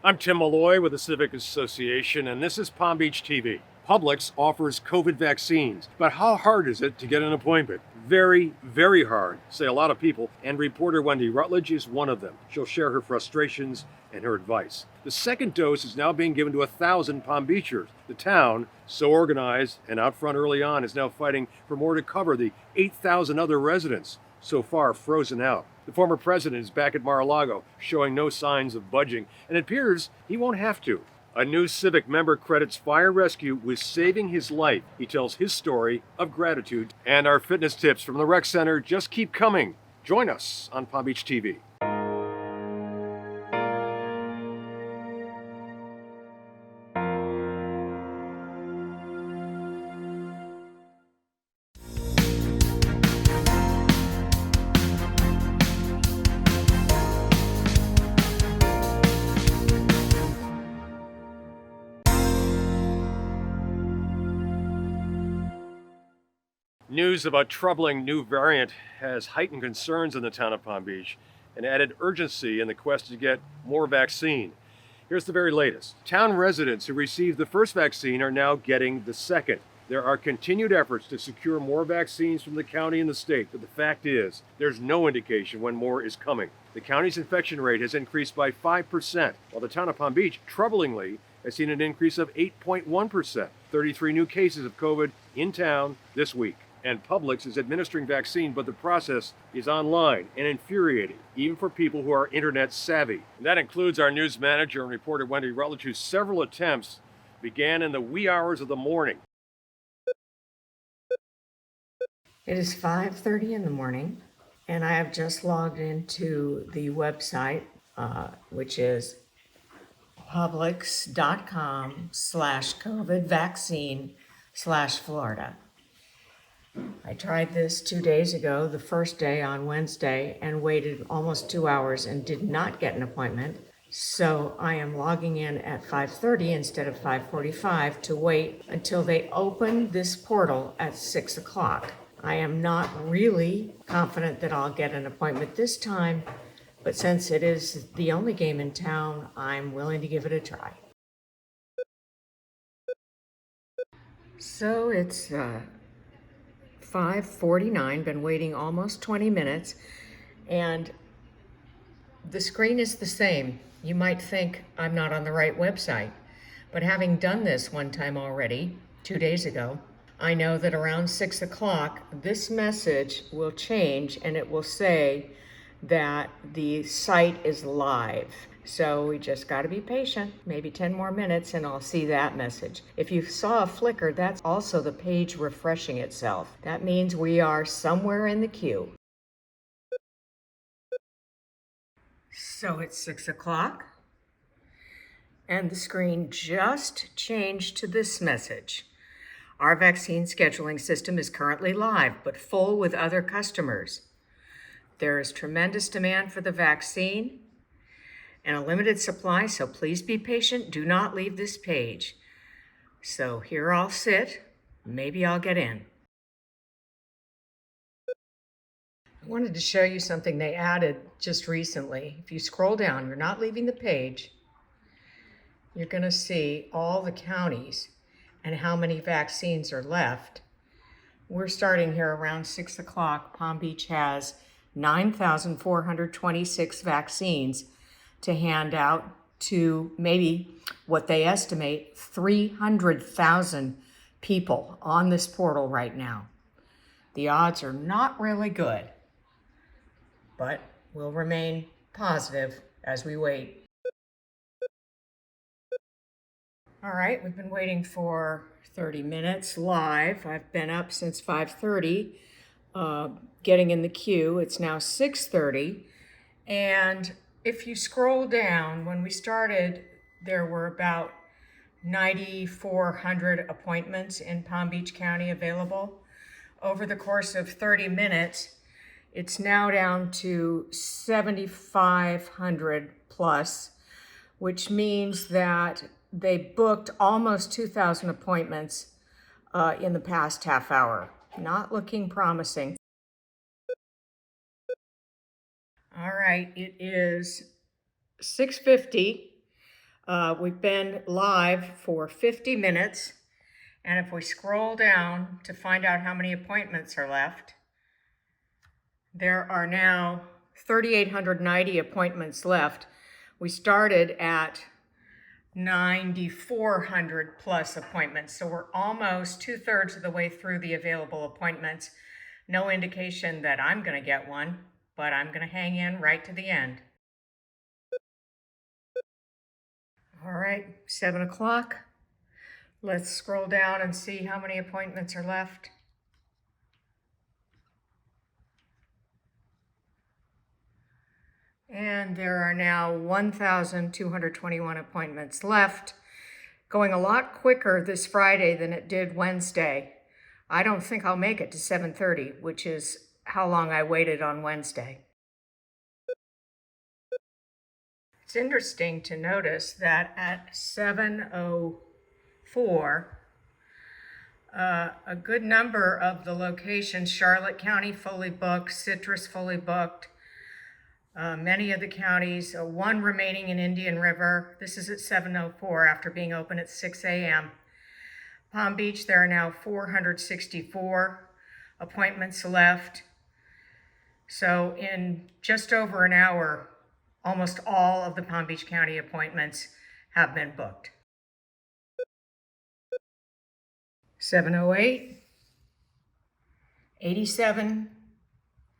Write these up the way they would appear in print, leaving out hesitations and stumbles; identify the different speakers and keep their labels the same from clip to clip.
Speaker 1: I'm Tim Malloy with the Civic Association, and this is Palm Beach TV. Publix offers COVID vaccines, but how hard is it to get an appointment? Very, very hard, say a lot of people, and reporter Wendy Rutledge is one of them. She'll share her frustrations and her advice. The second dose is now being given to 1,000 Palm Beachers. The town, so organized and out front early on, is now fighting for more to cover the 8,000 other residents so far frozen out. The former president is back at Mar-a-Lago, showing no signs of budging, and it appears he won't have to. A new Civic member credits fire rescue with saving his life. He tells his story of gratitude, and our fitness tips from the rec center just keep coming. Join us on Palm Beach TV. News about troubling new variant has heightened concerns in the town of Palm Beach and added urgency in the quest to get more vaccine. Here's the very latest. Town residents who received the first vaccine are now getting the second. There are continued efforts to secure more vaccines from the county and the state, but the fact is, there's no indication when more is coming. The county's infection rate has increased by 5%, while the town of Palm Beach, troublingly, has seen an increase of 8.1%. 33 new cases of COVID in town this week. And Publix is administering vaccine, but the process is online and infuriating, even for people who are internet savvy. And that includes our news manager and reporter Wendy Rutledge, whose several attempts began in the wee hours of the morning.
Speaker 2: It is 5:30 in the morning, and I have just logged into the website, which is publix.com/COVID vaccine/Florida. I tried this 2 days ago, the first day on Wednesday, and waited almost 2 hours and did not get an appointment. So I am logging in at 5:30 instead of 5:45 to wait until they open this portal at 6 o'clock. I am not really confident that I'll get an appointment this time, but since it is the only game in town, I'm willing to give it a try. So it's 5:49, been waiting almost 20 minutes, and the screen is the same. You might think I'm not on the right website, but having done this one time already, 2 days ago, I know that around 6 o'clock, this message will change and it will say that the site is live. So we just got to be patient, maybe 10 more minutes and I'll see that message. If you saw a flicker, that's also the page refreshing itself. That means we are somewhere in the queue. So it's 6 o'clock and the screen just changed to this message. Our vaccine scheduling system is currently live, but full with other customers. There is tremendous demand for the vaccine and a limited supply, so please be patient. Do not leave this page. So here I'll sit. Maybe I'll get in. I wanted to show you something they added just recently. If you scroll down, you're not leaving the page, you're going to see all the counties and how many vaccines are left. We're starting here around 6 o'clock. Palm Beach has 9,426 vaccines to hand out to maybe what they estimate 300,000 people on this portal right now. The odds are not really good, but we'll remain positive as we wait. All right, we've been waiting for 30 minutes live. I've been up since 5:30, getting in the queue. It's now 6:30, and if you scroll down, when we started, there were about 9,400 appointments in Palm Beach County available. Over the course of 30 minutes, it's now down to 7,500 plus, which means that they booked almost 2,000 appointments in the past half hour. Not looking promising. All right, it is 6:50. We've been live for 50 minutes, and if we scroll down to find out how many appointments are left, there are now 3,890 appointments left. We started at 9,400 plus appointments, so we're almost 2/3 of the way through the available appointments. No indication that I'm going to get one, but I'm going to hang in right to the end. All right, 7 o'clock. Let's scroll down and see how many appointments are left. And there are now 1,221 appointments left, going a lot quicker this Friday than it did Wednesday. I don't think I'll make it to 7:30, which is how long I waited on Wednesday. It's interesting to notice that at 7:04, a good number of the locations, Charlotte County fully booked, Citrus fully booked, many of the counties, one remaining in Indian River. This is at 7:04 after being open at 6 a.m. Palm Beach, there are now 464 appointments left. So in just over an hour, almost all of the Palm Beach County appointments have been booked. 7:08, 87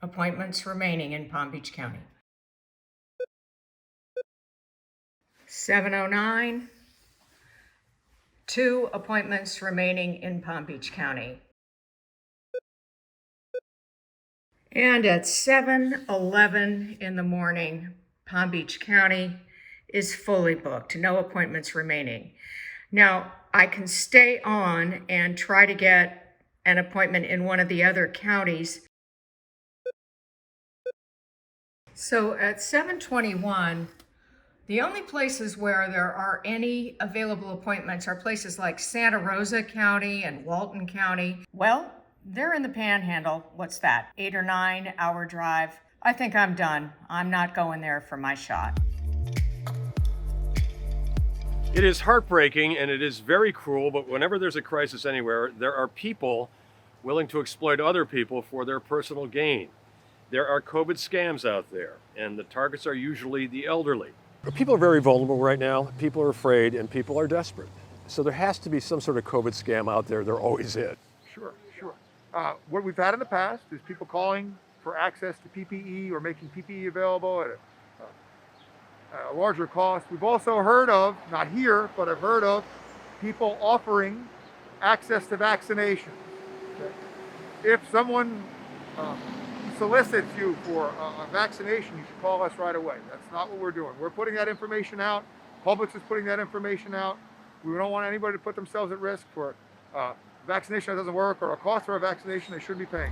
Speaker 2: appointments remaining in Palm Beach County. 7:09, 2 appointments remaining in Palm Beach County. And at 7:11 in the morning, Palm Beach County is fully booked, no appointments remaining. Now, I can stay on and try to get an appointment in one of the other counties. So at 7:21, the only places where there are any available appointments are places like Santa Rosa County and Walton County. Well, they're in the Panhandle. What's that? 8 or 9 hour drive. I think I'm done. I'm not going there for my shot.
Speaker 1: It is heartbreaking and it is very cruel, but whenever there's a crisis anywhere, there are people willing to exploit other people for their personal gain. There are COVID scams out there, and the targets are usually the elderly. People are very vulnerable right now. People are afraid and people are desperate. So there has to be some sort of COVID scam out there. There always is.
Speaker 3: Sure. What we've had in the past is people calling for access to PPE or making PPE available at a larger cost. We've also heard of, not here, but I've heard of people offering access to vaccinations. Okay? If someone solicits you for a vaccination, you should call us right away. That's not what we're doing. We're putting that information out. Publix is putting that information out. We don't want anybody to put themselves at risk for vaccination that doesn't work or a cost for a vaccination they shouldn't be paying.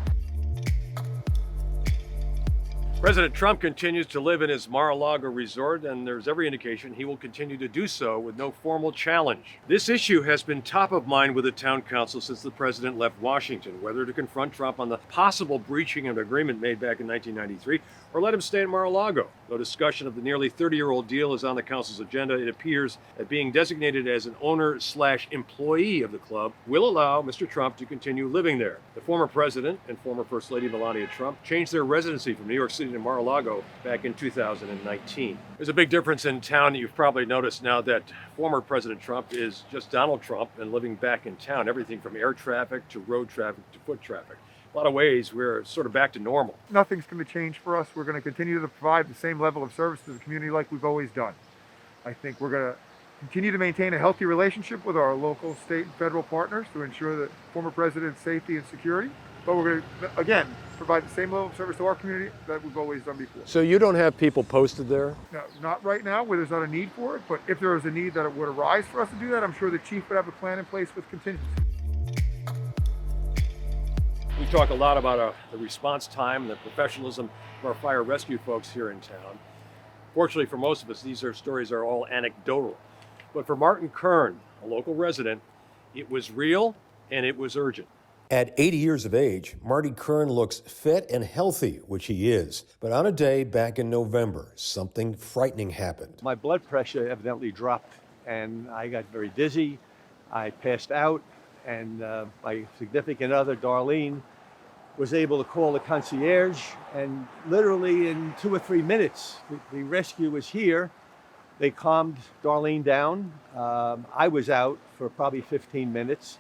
Speaker 1: President Trump continues to live in his Mar-a-Lago resort, and there's every indication he will continue to do so with no formal challenge. This issue has been top of mind with the town council since the president left Washington, whether to confront Trump on the possible breaching of an agreement made back in 1993 or let him stay in Mar-a-Lago. Though discussion of the nearly 30-year-old deal is on the council's agenda, it appears that being designated as an owner/employee of the club will allow Mr. Trump to continue living there. The former president and former First Lady Melania Trump changed their residency from New York City to Mar-a-Lago back in 2019. There's a big difference in town that you've probably noticed now that former President Trump is just Donald Trump and living back in town, everything from air traffic to road traffic to foot traffic. A lot of ways, we're sort of back to normal.
Speaker 3: Nothing's going to change for us. We're going to continue to provide the same level of service to the community like we've always done. I think we're going to continue to maintain a healthy relationship with our local, state, and federal partners to ensure that former president's safety and security. But we're going to, again, provide the same level of service to our community that we've always done before.
Speaker 1: So you don't have people posted there?
Speaker 3: No, not right now, where there's not a need for it. But if there was a need that it would arise for us to do that, I'm sure the chief would have a plan in place with contingency.
Speaker 1: We talk a lot about the response time and the professionalism of our fire rescue folks here in town. Fortunately for most of us, these stories are all anecdotal. But for Martin Kern, a local resident, it was real and it was urgent.
Speaker 4: At 80 years of age, Marty Kern looks fit and healthy, which he is. But on a day back in November, something frightening happened.
Speaker 5: My blood pressure evidently dropped and I got very dizzy. I passed out, and my significant other, Darlene, was able to call the concierge, and literally in 2 or 3 minutes, the rescue was here. They calmed Darlene down. I was out for probably 15 minutes.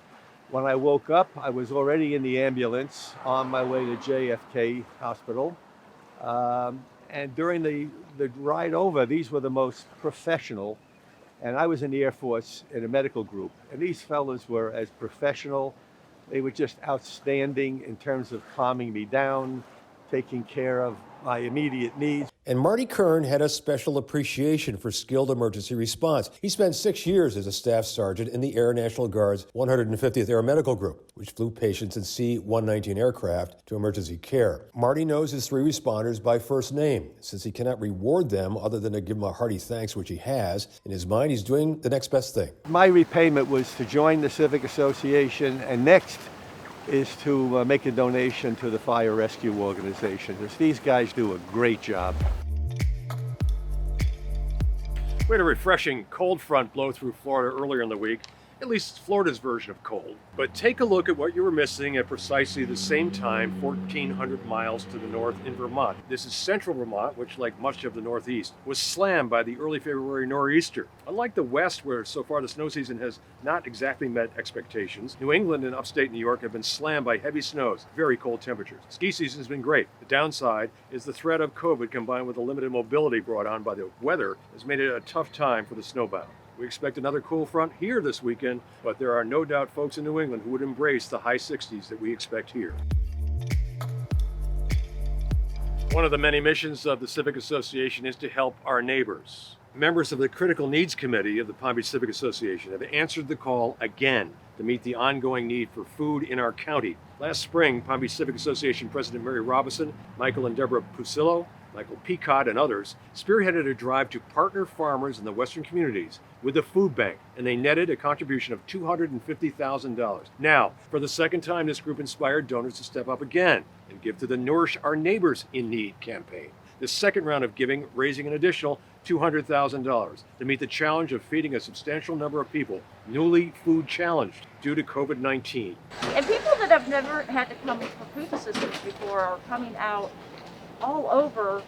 Speaker 5: When I woke up, I was already in the ambulance on my way to JFK Hospital. And during the ride over, these were the most professional, and I was in the Air Force in a medical group, and these fellas were as professional. They were just outstanding in terms of calming me down, taking care of my immediate needs.
Speaker 4: And Marty Kern had a special appreciation for skilled emergency response. He spent 6 years as a staff sergeant in the Air National Guard's 150th Air Medical Group, which flew patients in C-119 aircraft to emergency care. Marty knows his 3 responders by first name. Since he cannot reward them other than to give them a hearty thanks, which he has, in his mind, he's doing the next best thing.
Speaker 5: My repayment was to join the Civic Association, and next is to make a donation to the Fire Rescue Organization, because these guys do a great job.
Speaker 1: We had a refreshing cold front blow through Florida earlier in the week, at least Florida's version of cold. But take a look at what you were missing at precisely the same time 1,400 miles to the north in Vermont. This is central Vermont, which, like much of the Northeast, was slammed by the early February nor'easter. Unlike the West, where so far the snow season has not exactly met expectations, New England and upstate New York have been slammed by heavy snows, very cold temperatures. Ski season has been great. The downside is the threat of COVID combined with the limited mobility brought on by the weather has made it a tough time for the snowbound. We expect another cool front here this weekend, but there are no doubt folks in New England who would embrace the high 60s that we expect here. One of the many missions of the Civic Association is to help our neighbors. Members of the Critical Needs Committee of the Palm Beach Civic Association have answered the call again to meet the ongoing need for food in our county. Last spring, Palm Beach Civic Association President Mary Robinson, Michael and Deborah Pusillo, Michael Peacock, and others spearheaded a drive to partner farmers in the Western communities with the food bank, and they netted a contribution of $250,000. Now, for the second time, this group inspired donors to step up again and give to the Nourish Our Neighbors in Need campaign. The second round of giving raising an additional $200,000 to meet the challenge of feeding a substantial number of people newly food challenged due to COVID-19.
Speaker 6: And people that have never had to come for food assistance before are coming out all over,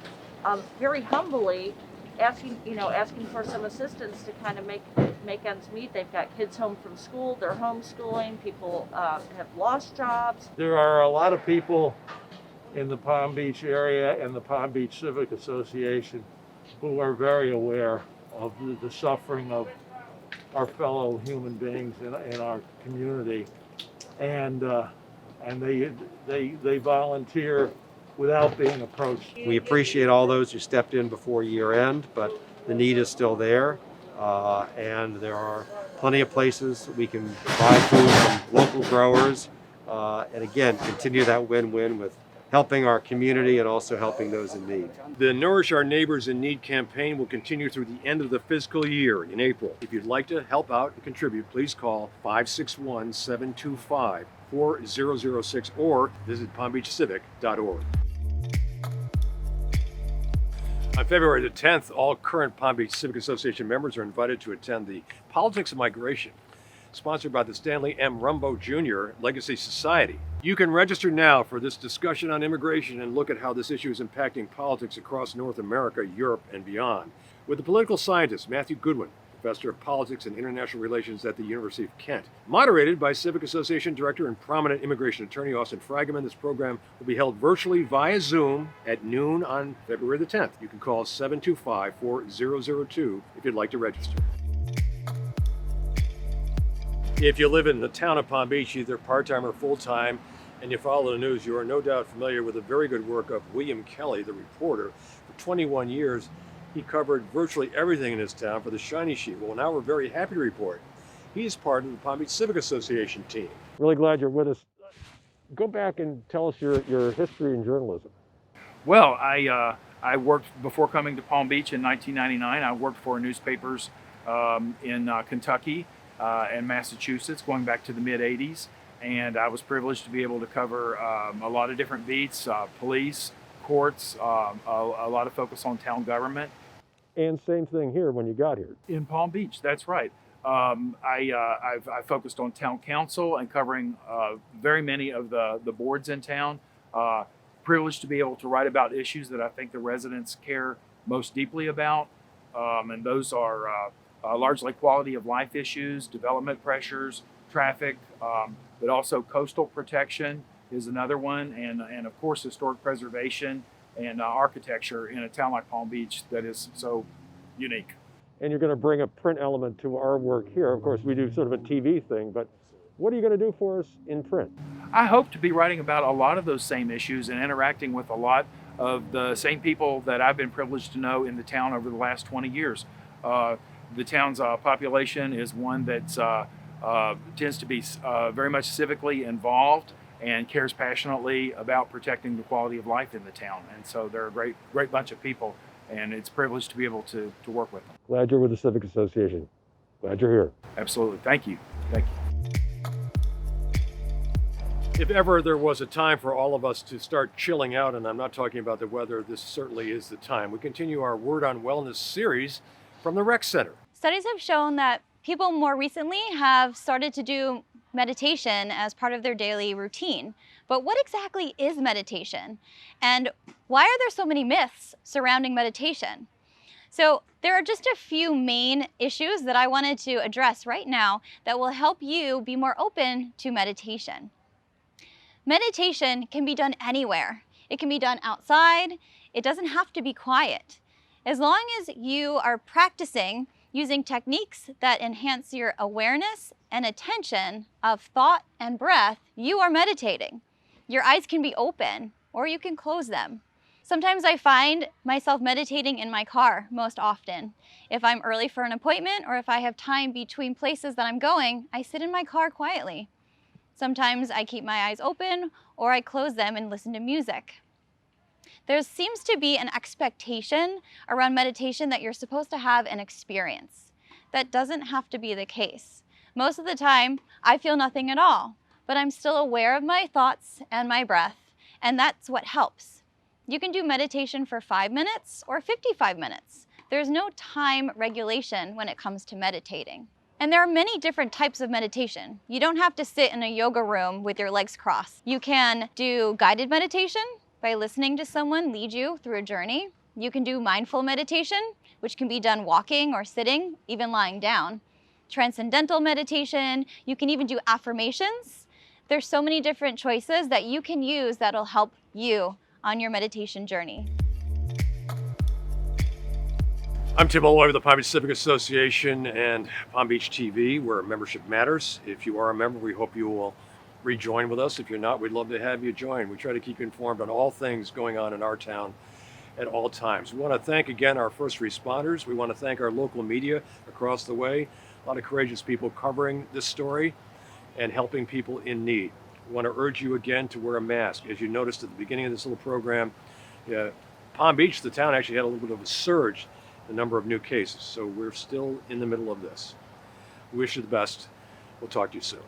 Speaker 6: very humbly, asking for some assistance to kind of make ends meet. They've got kids home from school, they're homeschooling, people have lost jobs.
Speaker 7: There are a lot of people in the Palm Beach area and the Palm Beach Civic Association who are very aware of the suffering of our fellow human beings in our community, and they volunteer without being approached.
Speaker 8: We appreciate all those who stepped in before year end, but the need is still there, and there are plenty of places we can buy food from local growers, and again, continue that win-win with helping our community and also helping those in need.
Speaker 1: The Nourish Our Neighbors in Need campaign will continue through the end of the fiscal year in April. If you'd like to help out and contribute, please call 561-725-4006 or visit palmbeachcivic.org. On February the 10th, all current Palm Beach Civic Association members are invited to attend the Politics of Migration, sponsored by the Stanley M. Rumbo Jr. Legacy Society. You can register now for this discussion on immigration and look at how this issue is impacting politics across North America, Europe, and beyond. With the political scientist Matthew Goodwin, Professor of Politics and International Relations at the University of Kent. Moderated by Civic Association Director and prominent immigration attorney Austin Fragaman, this program will be held virtually via Zoom at noon on February the 10th. You can call 725-4002 if you'd like to register. If you live in the town of Palm Beach, either part-time or full-time, and you follow the news, you are no doubt familiar with the very good work of William Kelly, the reporter. For 21 years, he covered virtually everything in his town for the Shiny Sheet. Well, now we're very happy to report he's part of the Palm Beach Civic Association team.
Speaker 7: Really glad you're with us. Go back and tell us your history in journalism.
Speaker 9: Well, I worked before coming to Palm Beach in 1999. I worked for newspapers in Kentucky and Massachusetts going back to the mid-'80s. And I was privileged to be able to cover a lot of different beats, police, courts, a lot of focus on town government.
Speaker 1: And same thing here when you got here.
Speaker 9: In Palm Beach, that's right. I've focused on town council and covering very many of the boards in town. Privileged to be able to write about issues that I think the residents care most deeply about. And those are largely quality of life issues, development pressures, traffic, but also coastal protection is another one. And of course, historic preservation and architecture in a town like Palm Beach that is so unique.
Speaker 1: And you're going to bring a print element to our work here. Of course, we do sort of a TV thing, but what are you going to do for us in print?
Speaker 9: I hope to be writing about a lot of those same issues and interacting with a lot of the same people that I've been privileged to know in the town over the last 20 years. The town's population is one that tends to be very much civically involved and cares passionately about protecting the quality of life in the town. And so they're a great bunch of people, and it's a privilege to be able to work with them.
Speaker 1: Glad you're with the Civic Association. Glad you're here.
Speaker 9: Absolutely. Thank you. Thank you.
Speaker 1: If ever there was a time for all of us to start chilling out, and I'm not talking about the weather, this certainly is the time. We continue our Word on Wellness series from the Rec Center.
Speaker 10: Studies have shown that people more recently have started to do meditation as part of their daily routine. But what exactly is meditation? And why are there so many myths surrounding meditation? So there are just a few main issues that I wanted to address right now that will help you be more open to meditation. Meditation can be done anywhere. It can be done outside. It doesn't have to be quiet. As long as you are practicing using techniques that enhance your awareness and attention of thought and breath, you are meditating. Your eyes can be open or you can close them. Sometimes I find myself meditating in my car most often. If I'm early for an appointment or if I have time between places that I'm going, I sit in my car quietly. Sometimes I keep my eyes open or I close them and listen to music. There seems to be an expectation around meditation that you're supposed to have an experience. That doesn't have to be the case. Most of the time, I feel nothing at all, but I'm still aware of my thoughts and my breath, and that's what helps. You can do meditation for 5 minutes or 55 minutes. There's no time regulation when it comes to meditating. And there are many different types of meditation. You don't have to sit in a yoga room with your legs crossed. You can do guided meditation by listening to someone lead you through a journey. You can do mindful meditation, which can be done walking or sitting, even lying down. Transcendental meditation, you can even do affirmations. There's so many different choices that you can use that'll help you on your meditation journey.
Speaker 1: I'm Tim Malloy with the Palm Beach Civic Association and Palm Beach TV, where membership matters. If you are a member, we hope you will rejoin with us. If you're not, we'd love to have you join. We try to keep you informed on all things going on in our town at all times. We want to thank again our first responders. We want to thank our local media across the way. A lot of courageous people covering this story and helping people in need. We want to urge you again to wear a mask. As you noticed at the beginning of this little program, Palm Beach, the town, actually had a little bit of a surge in the number of new cases. So we're still in the middle of this. We wish you the best. We'll talk to you soon.